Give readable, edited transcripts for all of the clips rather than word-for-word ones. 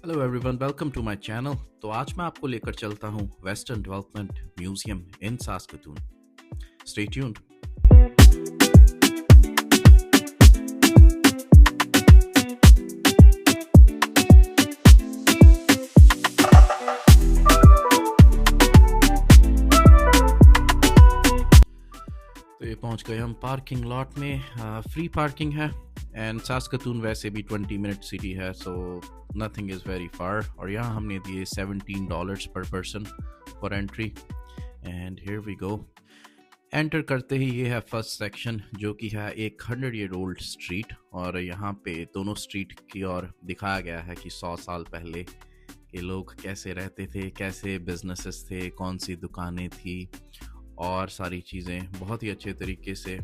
Hello everyone, welcome to my channel. तो आज मैं आपको लेकर चलता हूँ western development museum in सास्कतून। Stay tuned. तो ये पहुँच गए हम पार्किंग लॉट में। फ्री पार्किंग है एंड सास्कतून वैसे भी 20 मिनट सिटी है, so nothing is very far. और यहाँ हमने दिए $17 पर person for entry and here we go. Enter करते ही ये है फर्स्ट सेक्शन, जो कि है एक 100 ईयर ओल्ड स्ट्रीट। और यहाँ पे दोनों स्ट्रीट की ओर दिखाया गया है कि 100 साल पहले के लोग कैसे रहते थे, कैसे बिजनेसेस थे, कौन सी दुकानें थी और सारी चीज़ें बहुत ही अच्छे तरीके से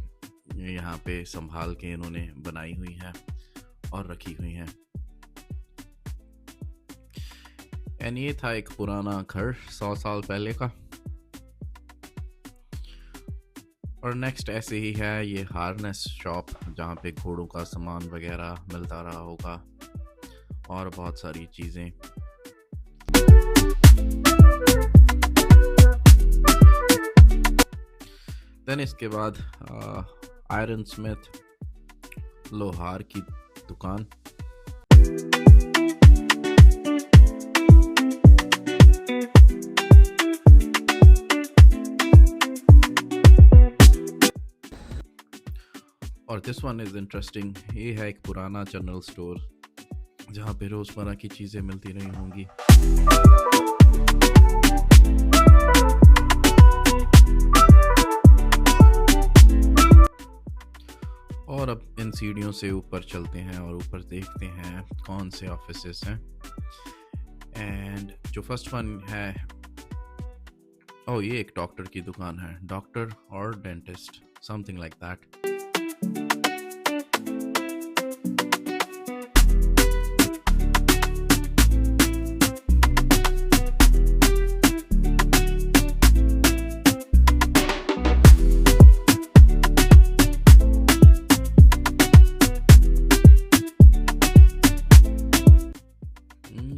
यहाँ पे संभाल के इन्होंने बनाई हुई है और रखी हुई हैं। एंड ये था एक पुराना घर 100 साल पहले का। और नेक्स्ट ऐसे ही है ये हार्नेस शॉप, जहाँ पे घोड़ों का सामान वगैरह मिलता रहा होगा और बहुत सारी चीज़ें। देन इसके बाद आयरन स्मिथ, लोहार की दुकान। और दिस वन इज़ इंटरेस्टिंग। ये है एक पुराना जनरल स्टोर, जहाँ पे रोज़मर्रा की चीज़ें मिलती रही होंगी। और अब इन सीढ़ियों से ऊपर चलते हैं और ऊपर देखते हैं कौन से ऑफिसेस हैं। एंड जो फर्स्ट वन है, ये एक डॉक्टर की दुकान है, डॉक्टर और डेंटिस्ट, समथिंग लाइक दैट।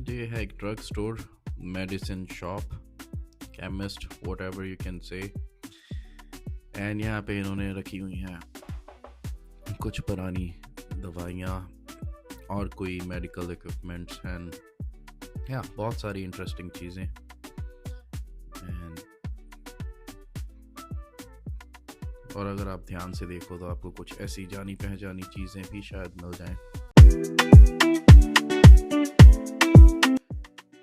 ये है एक drug store, medicine shop, chemist, whatever you can say. And यहाँ पे इन्होंने रखी हुई हैं कुछ पुरानी दवाइयाँ और कोई मेडिकल इक्विपमेंट्स एंड बहुत सारी इंटरेस्टिंग चीज़ें। एंड और अगर आप ध्यान से देखो तो आपको कुछ ऐसी जानी पहचानी चीज़ें भी शायद मिल जाएं।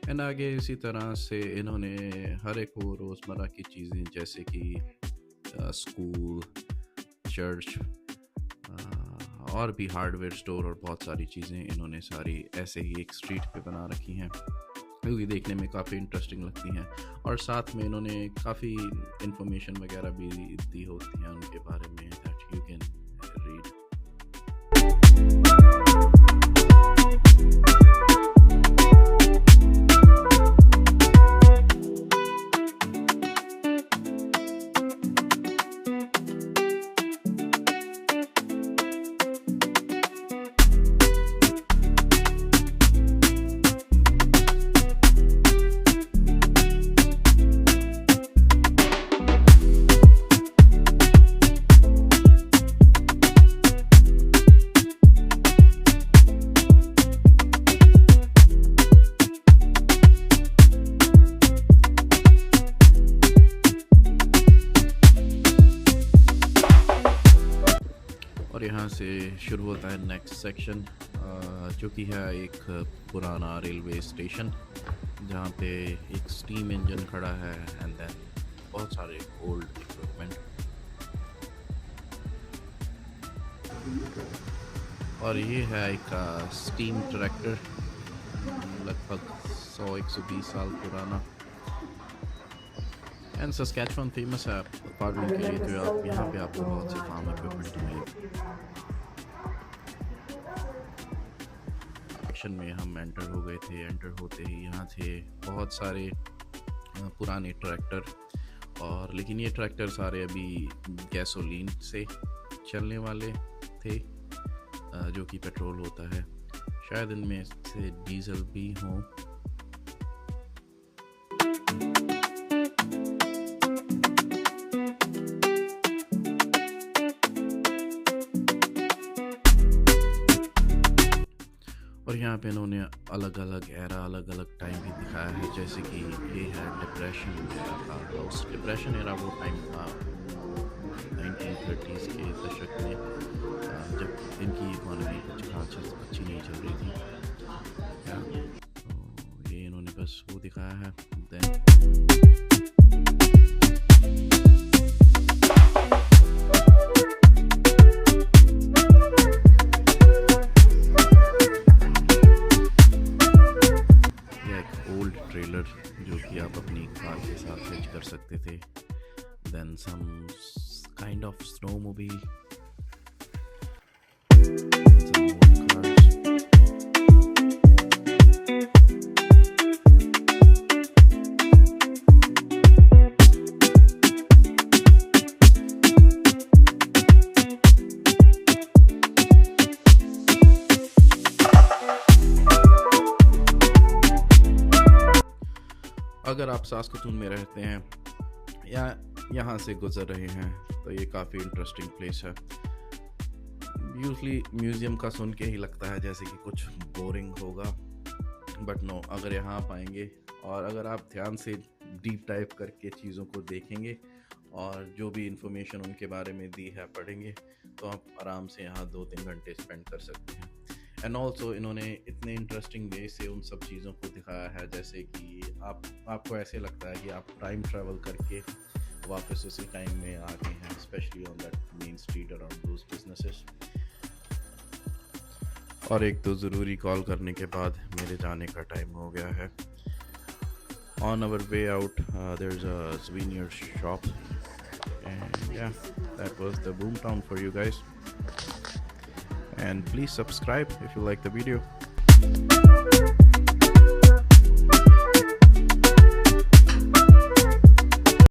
एंड आगे इसी तरह से इन्होंने हर एक वो रोज़मर्रा की चीज़ें, जैसे कि स्कूल, चर्च और भी हार्डवेयर स्टोर और बहुत सारी चीज़ें इन्होंने सारी ऐसे ही एक स्ट्रीट पे बना रखी हैं, जो कि देखने में काफ़ी इंटरेस्टिंग लगती हैं। और साथ में इन्होंने काफ़ी इंफॉर्मेशन वगैरह भी दी होती हैं उनके बारे में, दैट यू कैन रीड। और यहाँ से शुरू होता है नेक्स्ट सेक्शन, जो कि है एक पुराना रेलवे स्टेशन, जहाँ पे एक स्टीम इंजन खड़ा है एंड देन बहुत सारे ओल्ड इक्विपमेंट। और ये है एक स्टीम ट्रैक्टर, लगभग 100-120 साल पुराना। एंड सस्कैचुअन फेमस है फार्मिंग के लिए, तो आप यहाँ पे आपको बहुत से फार्म इक्विपमेंट मिलेंगे। सेक्शन में हम एंटर हो गए थे। एंटर होते ही यहाँ थे बहुत सारे पुराने ट्रैक्टर, और लेकिन ये ट्रैक्टर सारे अभी गैसोलीन से चलने वाले थे, जो कि पेट्रोल होता है। शायद इनमें से डीजल भी हो। और यहाँ पे इन्होंने अलग अलग एरा अलग अलग टाइम भी दिखाया है, जैसे कि ये है डिप्रेशन एरा का हाउस। डिप्रेशन एरा वो टाइम था 1930s के दशक में, जब इनकी इकोनॉमी कुछ खास अच्छी नहीं चल रही थी। तो ये इन्होंने बस वो दिखाया है। देन ओल्ड ट्रेलर जो कि आप अपनी कार के साथ हिच कर सकते थे। Then some kind of snowmobile, अगर आप सास्कतून में रहते हैं या यहाँ से गुजर रहे हैं तो ये काफ़ी इंटरेस्टिंग प्लेस है। यूजली म्यूज़ियम का सुन के ही लगता है जैसे कि कुछ बोरिंग होगा, बट नो, अगर यहाँ आप आएंगे और अगर आप ध्यान से डीप डाइव करके चीज़ों को देखेंगे और जो भी इंफॉर्मेशन उनके बारे में दी है पढ़ेंगे, तो आप आराम से यहाँ 2-3 घंटे स्पेंड कर सकते हैं। एंड ऑल्सो इन्होंने इतने इंटरेस्टिंग वे से उन सब चीज़ों को दिखाया है जैसे कि आपको ऐसे लगता है कि आप टाइम ट्रैवल करके वापस उसी टाइम में आ गए हैं, specially on that main street around those businesses. और एक तो ज़रूरी कॉल करने के बाद मेरे जाने का टाइम हो गया है। On our way out there is a souvenir shop and yeah, that was the Boomtown for you guys. And please subscribe if you like the video.